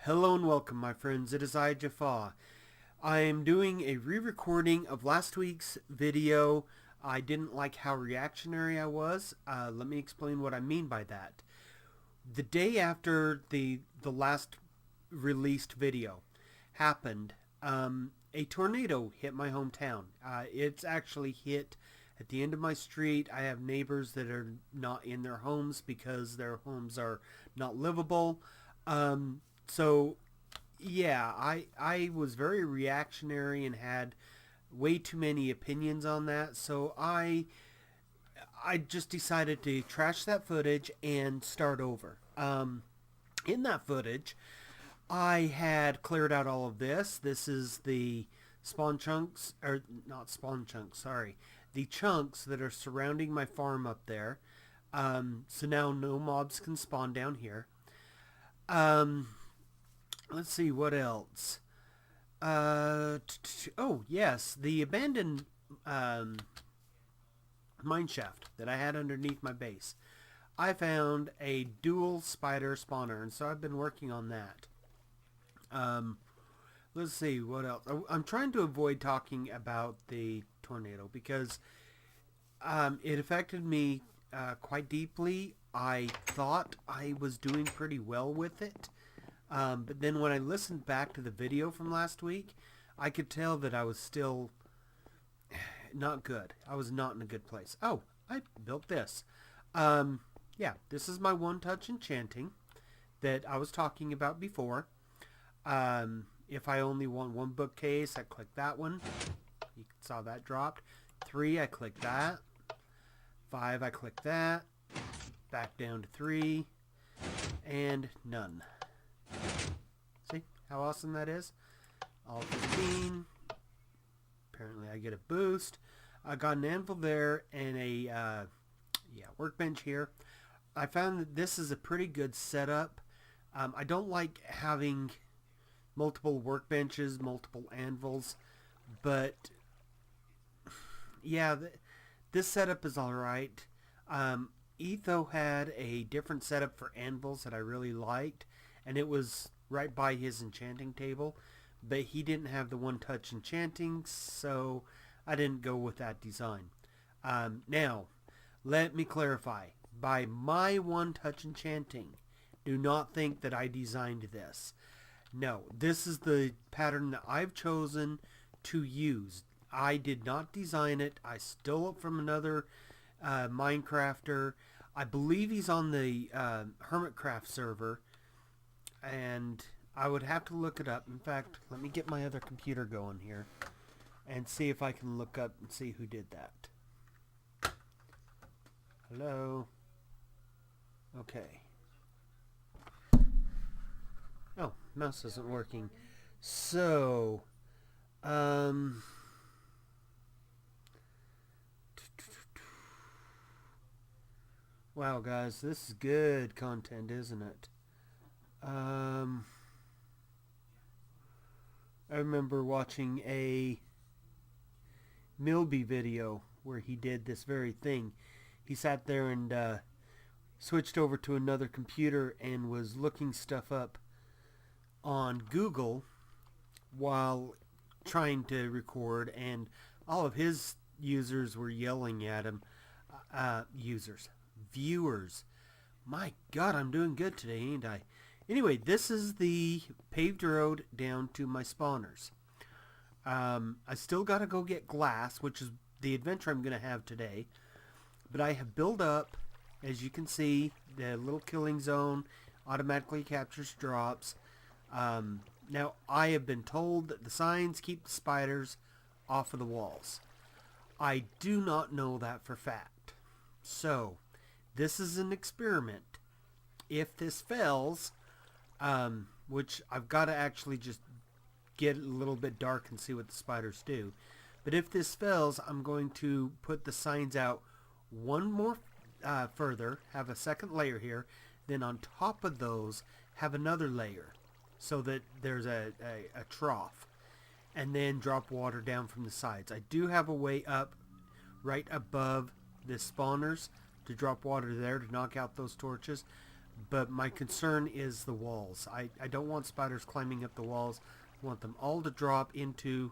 Hello and welcome, my friends. It is I, Jaffa. I am doing a re-recording of last week's video. I didn't like how reactionary I was. Let me explain what I mean by that. The day after the last released video happened, a tornado hit my hometown. It's actually hit at the end of my street. I have neighbors that are not in their homes because their homes are not livable. So yeah, I was very reactionary and had way too many opinions on that. So I just decided to trash that footage and start over. In that footage, I had cleared out all of this. This is the spawn chunks, or not spawn chunks, sorry. The chunks that are surrounding my farm up there. So now no mobs can spawn down here. Let's see, what else? Oh, yes, the abandoned mine shaft that I had underneath my base. I found a dual spider spawner, and so I've been working on that. Let's see, what else? I'm trying to avoid talking about the tornado because it affected me quite deeply. I thought I was doing pretty well with it. But then when I listened back to the video from last week, I could tell that I was still not good. I was not in a good place. Oh, I built this. Yeah, this is my one-touch enchanting that I was talking about before. If I only want one bookcase, I click that one. You saw that dropped. 3, I click that. 5, I click that. Back down to 3. And none. See how awesome that is? All 15. Apparently I get a boost. I got an anvil there and a workbench here. I found that this is a pretty good setup. I don't like having multiple workbenches, multiple anvils, but yeah, this setup is alright. Etho had a different setup for anvils that I really liked, and it was right by his enchanting table, but he didn't have the one-touch enchanting, so I didn't go with that design. Now, let me clarify. By my one-touch enchanting, do not think that I designed this. No, this is the pattern that I've chosen to use. I did not design it. I stole it from another Minecrafter. I believe he's on the Hermitcraft server, and I would have to look it up. In fact, let me get my other computer going here and see if I can look up and see who did that. Hello? Okay. Oh, mouse isn't working. So, wow, guys, this is good content, isn't it? I remember watching a Milby video where he did this very thing. He sat there and switched over to another computer and was looking stuff up on Google while trying to record, and all of his users were yelling at him. Viewers. My God, I'm doing good today, ain't I? Anyway, this is the paved road down to my spawners. I still got to go get glass, which is the adventure I'm going to have today. But I have built up, as you can see, the little killing zone automatically captures drops. Now, I have been told that the signs keep the spiders off of the walls. I do not know that for fact. So, this is an experiment. If this fails, which I've got to actually just get a little bit dark and see what the spiders do. But if this fails, I'm going to put the signs out one more further, have a second layer here, then on top of those have another layer so that there's a trough, and then drop water down from the sides. I do have a way up right above the spawners to drop water there to knock out those torches, but my concern is the walls. I don't want spiders climbing up the walls. I want them all to drop into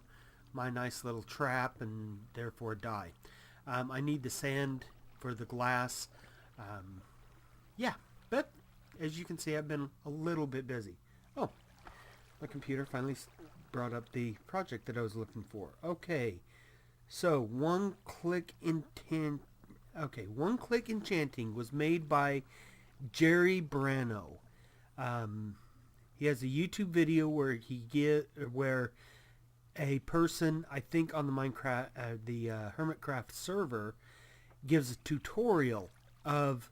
my nice little trap and therefore die. I need the sand for the glass. Yeah, but as you can see, I've been a little bit busy. Oh, my computer finally brought up the project that I was looking for. Okay, so One Click Enchanting was made by gerrybrano. He has a YouTube video where where a person, I think on the Minecraft, the Hermitcraft server, gives a tutorial of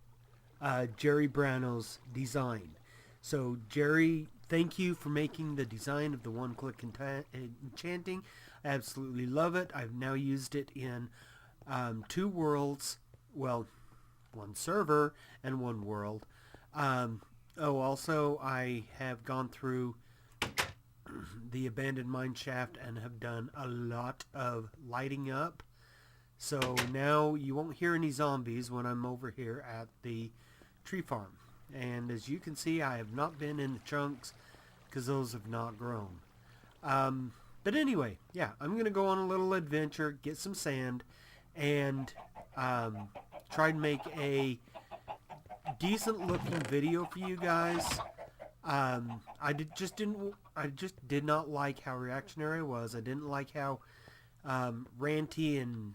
gerrybrano's design. So Jerry, thank you for making the design of the One Click Enchanting. I absolutely love it. I've now used it in 2 worlds, well, 1 server and 1 world. Also I have gone through the abandoned mine shaft and have done a lot of lighting up. So now you won't hear any zombies when I'm over here at the tree farm. And as you can see, I have not been in the chunks because those have not grown. But anyway, yeah, I'm going to go on a little adventure, get some sand, and try and make a decent looking video for you guys. I just did not like how reactionary I was. I didn't like how ranty and,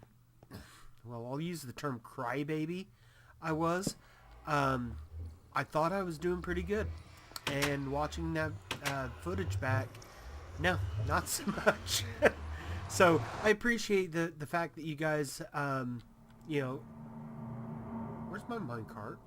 well, I'll use the term crybaby I was. I thought I was doing pretty good, and watching that footage back, no, not so much. So I appreciate the fact that you guys, you know, where's my minecart?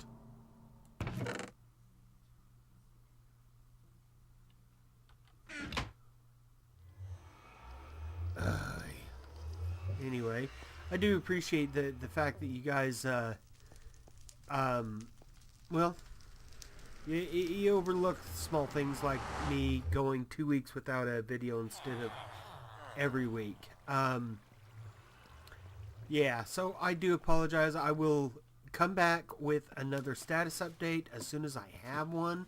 Anyway, I do appreciate the fact that you guys, well, you overlook small things like me going 2 weeks without a video instead of every week. Yeah, so I do apologize. I will come back with another status update as soon as I have one.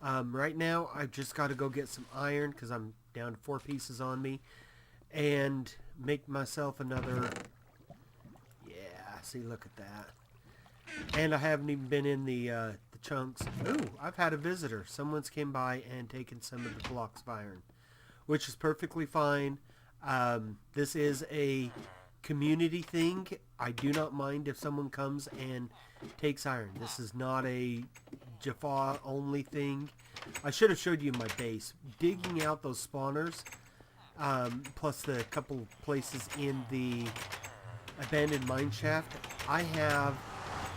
Right now, I've just got to go get some iron because I'm down to 4 pieces on me, and make myself another. Yeah, see, look at that. And I haven't even been in the chunks. Ooh, I've had a visitor. Someone's came by and taken some of the blocks of iron, which is perfectly fine. This is a community thing. I do not mind if someone comes and takes iron. This is not a Jaffa only thing. I should have showed you my base. Digging out those spawners, plus the couple places in the abandoned mine shaft, I have,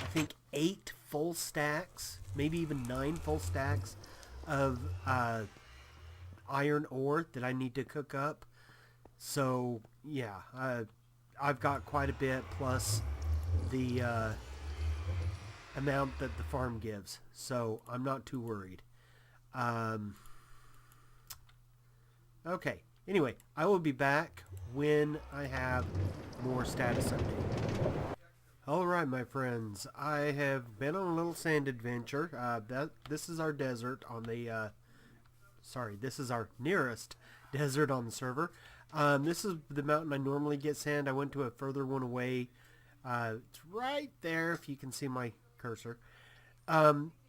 I think, 8 full stacks, maybe even 9 full stacks of iron ore that I need to cook up. So yeah, I've got quite a bit, plus the amount that the farm gives, so I'm not too worried. Okay, anyway, I will be back when I have more status update. Alright, my friends, I have been on a little sand adventure. This is our desert on the, this is our nearest desert on the server. This is the mountain I normally get sand. I went to a further one away. It's right there, if you can see my cursor.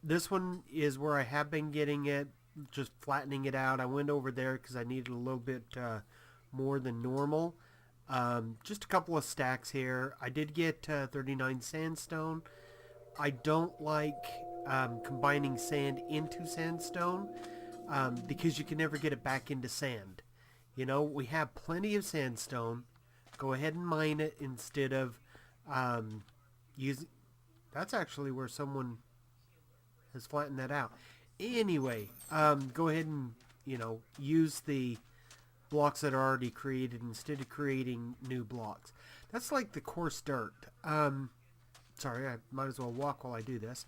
This one is where I have been getting it, just flattening it out. I went over there because I needed a little bit more than normal. Just a couple of stacks here. I did get 39 sandstone. I don't like combining sand into sandstone because you can never get it back into sand. You know, we have plenty of sandstone. Go ahead and mine it instead of using... That's actually where someone has flattened that out. Anyway, go ahead and, you know, use the blocks that are already created instead of creating new blocks. That's like the coarse dirt. Sorry, I might as well walk while I do this.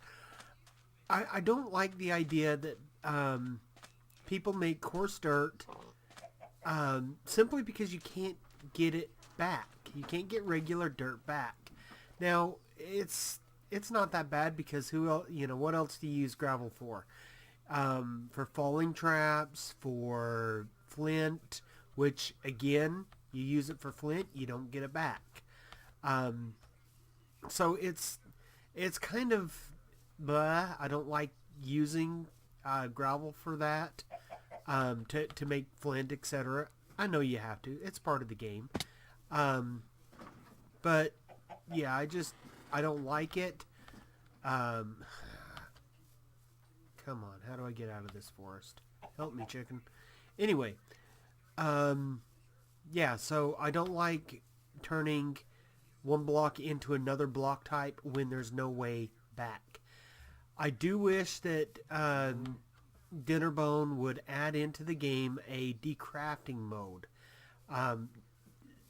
I don't like the idea that people make coarse dirt simply because you can't get it back. You can't get regular dirt back. Now, it's it's not that bad because who else, what else do you use gravel for? For falling traps, for flint, which again, you use it for flint, you don't get it back. So it's kind of blah. I don't like using gravel for that, to make flint, etc. I know you have to. It's part of the game. But yeah, I don't like it. Come on, how do I get out of this forest? Help me, chicken. Anyway, yeah, so I don't like turning one block into another block type when there's no way back. I do wish that Dinnerbone would add into the game a decrafting mode.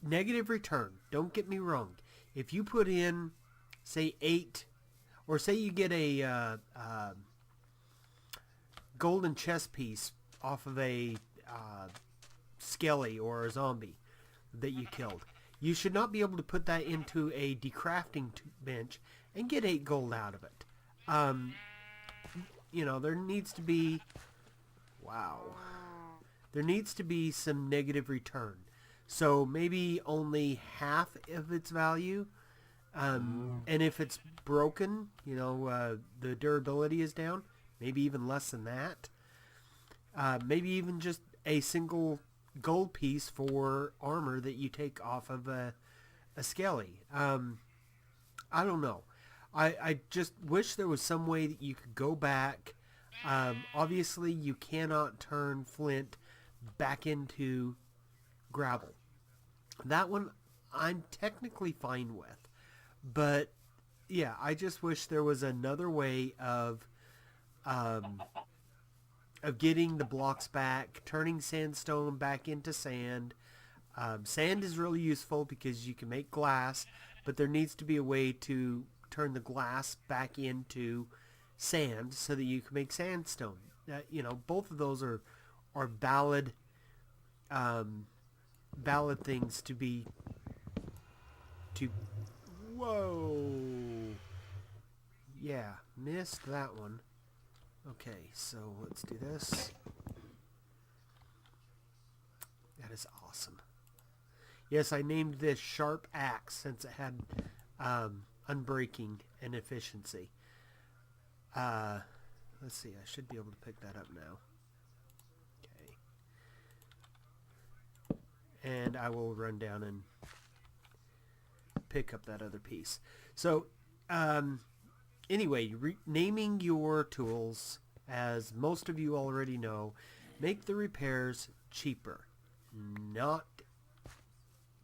Negative return. Don't get me wrong. If you put in, say, 8, or say you get a golden chest piece off of a skelly or a zombie that you killed, you should not be able to put that into a decrafting bench and get 8 gold out of it. There needs to be... Wow. There needs to be some negative return. So maybe only half of its value. And if it's broken, the durability is down, maybe even less than that. Maybe even just a single gold piece for armor that you take off of a skelly. I don't know. I just wish there was some way that you could go back. Obviously, you cannot turn flint back into gravel. That one I'm technically fine with. But, yeah, I just wish there was another way of getting the blocks back, turning sandstone back into sand. Sand is really useful because you can make glass, but there needs to be a way to turn the glass back into sand so that you can make sandstone. Both of those are valid things to whoa, yeah, missed that one. Okay, so let's do this. That is awesome. Yes, I named this Sharp Axe since it had unbreaking and efficiency. Let's see, I should be able to pick that up now. Okay. And I will run down and pick up that other piece. So, anyway, naming your tools, as most of you already know, make the repairs cheaper. Not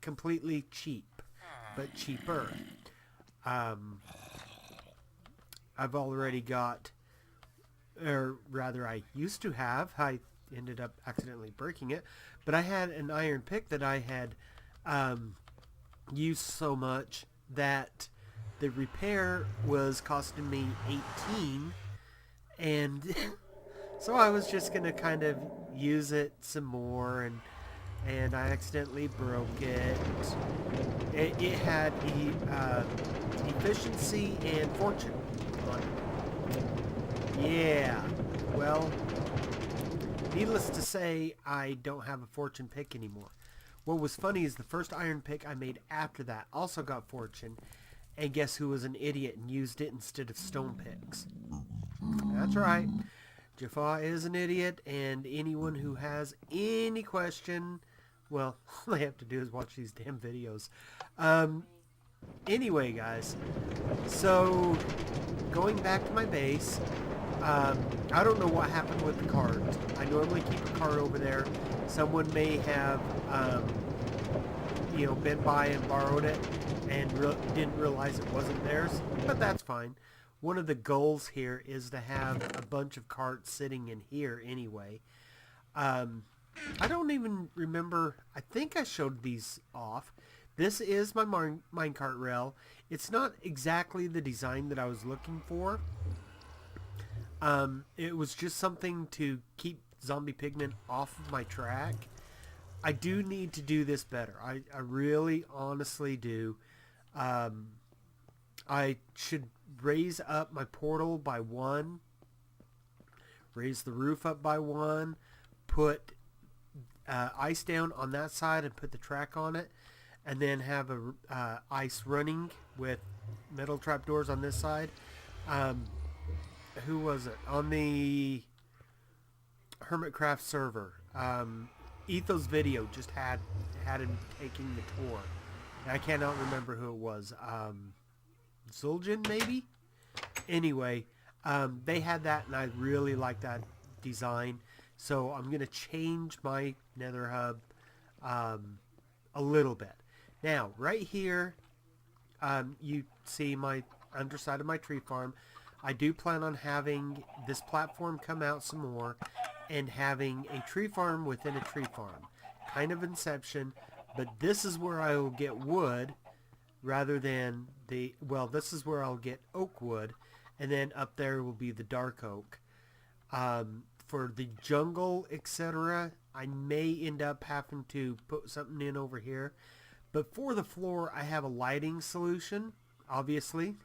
completely cheap, but cheaper. I've already got, or rather I used to have, I ended up accidentally breaking it, but I had an iron pick that I had used so much that the repair was costing me 18, and so I was just going to kind of use it some more, and I accidentally broke it. It had efficiency and fortune on it. Yeah, well, needless to say, I don't have a fortune pick anymore. What was funny is the first iron pick I made after that also got fortune, and guess who was an idiot and used it instead of stone picks? That's right. Jaffa is an idiot, and anyone who has any question, well, all they have to do is watch these damn videos. Anyway, guys, so going back to my base, I don't know what happened with the cart. I normally keep a cart over there. Someone may have, been by and borrowed it and didn't realize it wasn't theirs, but that's fine. One of the goals here is to have a bunch of carts sitting in here anyway. I don't even remember. I think I showed these off. This is my minecart rail. It's not exactly the design that I was looking for. It was just something to keep zombie pigmen off of my track. I do need to do this better. I really honestly do. I should raise up my portal by 1, raise the roof up by 1, put ice down on that side and put the track on it, and then have a ice running with metal trapdoors on this side. Who was it? On the Hermitcraft server, Ethos Video just had him taking the tour. And I cannot remember who it was. Zul'jin, maybe? Anyway, they had that, and I really like that design. So I'm going to change my nether hub a little bit. Now, right here, you see my underside of my tree farm. I do plan on having this platform come out some more and having a tree farm within a tree farm. Kind of Inception, but this is where I will get wood rather than the... Well, this is where I'll get oak wood, and then up there will be the dark oak. For the jungle, etc., I may end up having to put something in over here. But for the floor, I have a lighting solution, obviously.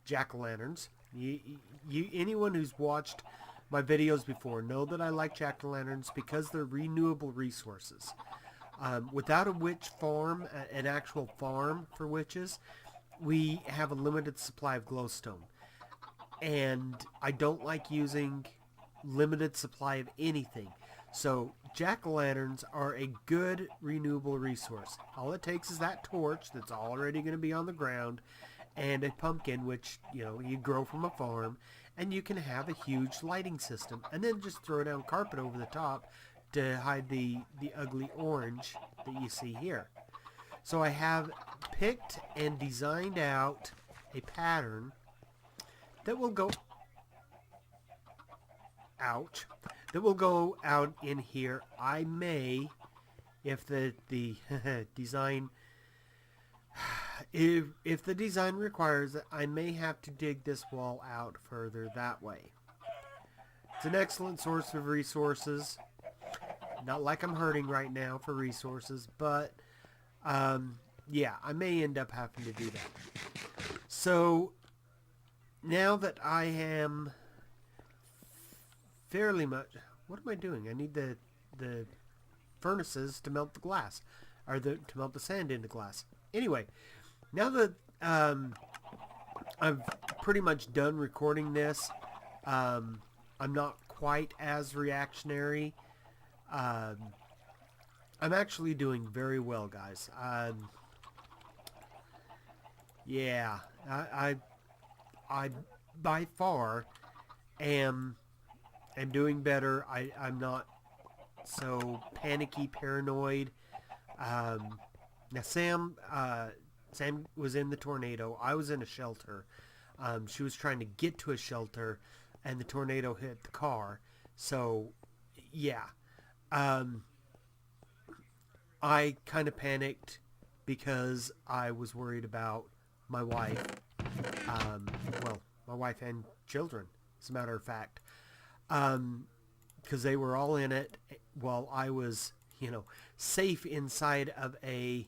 Jack-o'-lanterns. Anyone who's watched my videos before know that I like jack-o'-lanterns because they're renewable resources. Without a witch farm, an actual farm for witches, we have a limited supply of glowstone. And I don't like using limited supply of anything. So jack-o'-lanterns are a good renewable resource. All it takes is that torch that's already going to be on the ground and a pumpkin, which, you know, you grow from a farm, and you can have a huge lighting system. And then just throw down carpet over the top to hide the ugly orange that you see here. So I have picked and designed out a pattern that will go... Ouch. That will go out in here. I may, if the design... If the design requires it, I may have to dig this wall out further that way. It's an excellent source of resources. Not like I'm hurting right now for resources, but yeah, I may end up having to do that. So now that I am fairly much... What am I doing? I need the furnaces to melt the glass, or to melt the sand into glass. Anyway, now that I've pretty much done recording this, I'm not quite as reactionary. I'm actually doing very well, guys. Yeah, I by far am doing better. I'm not so panicky, paranoid. Now Sam was in the tornado. I was in a shelter. She was trying to get to a shelter, and the tornado hit the car. So, yeah. I kind of panicked because I was worried about my wife. Well, my wife and children, as a matter of fact. Because they were all in it while I was, you know, safe inside of a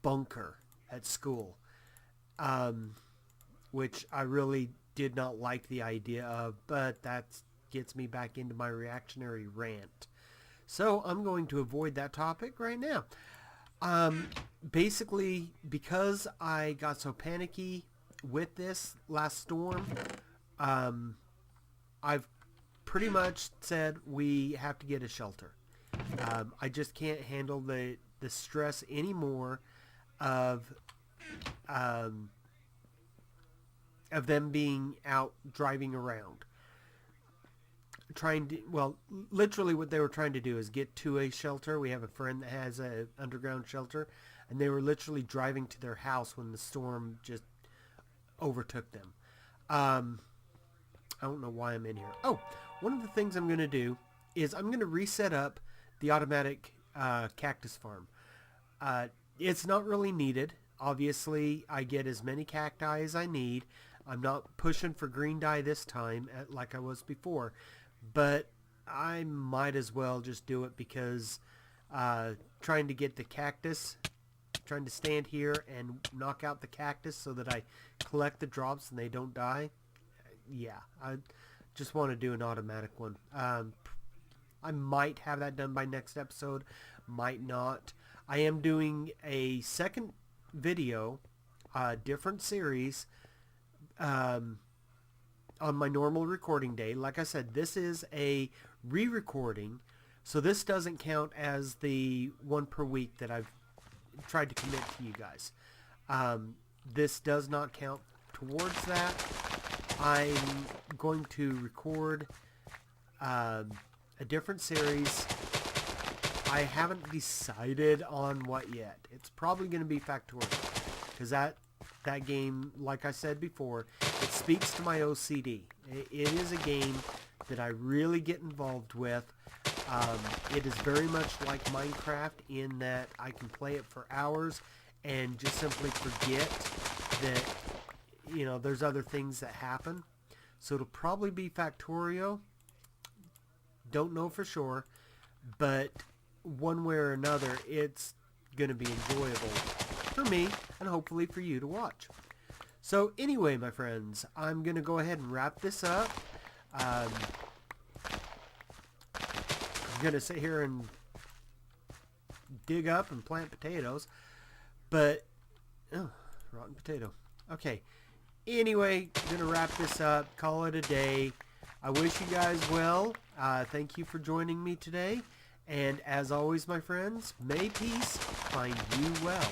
bunker at school, which I really did not like the idea of, but that gets me back into my reactionary rant. So I'm going to avoid that topic right now. Basically, because I got so panicky with this last storm, I've pretty much said we have to get a shelter. I just can't handle the stress anymore of them being out driving around. Trying to, well, literally what they were trying to do is get to a shelter. We have a friend that has an underground shelter, and they were literally driving to their house when the storm just overtook them. I don't know why I'm in here. Oh, one of the things I'm going to do is I'm going to reset up the automatic cactus farm. It's not really needed. Obviously, I get as many cacti as I need. I'm not pushing for green dye this time like I was before. But I might as well just do it because trying to get the cactus trying to stand here and knock out the cactus so that I collect the drops and they don't die. Yeah, I just want to do an automatic one. I might have that done by next episode, might not. I am doing a second video, different series, on my normal recording day. Like I said, this is a re-recording, so this doesn't count as the one per week that I've tried to commit to you guys. This does not count towards that. I'm going to record a different series. I haven't decided on what yet. It's probably going to be Factorio, because that game, like I said before, it speaks to my OCD. It is a game that I really get involved with. It is very much like Minecraft in that I can play it for hours and just simply forget that, you know, there's other things that happen. So it'll probably be Factorio. Don't know for sure, but one way or another, it's going to be enjoyable for me and hopefully for you to watch. So anyway, my friends, I'm going to go ahead and wrap this up. I'm going to sit here and dig up and plant potatoes, but oh, rotten potato. Okay. Anyway, I'm going to wrap this up, call it a day. I wish you guys well. Thank you for joining me today. And as always, my friends, may peace find you well.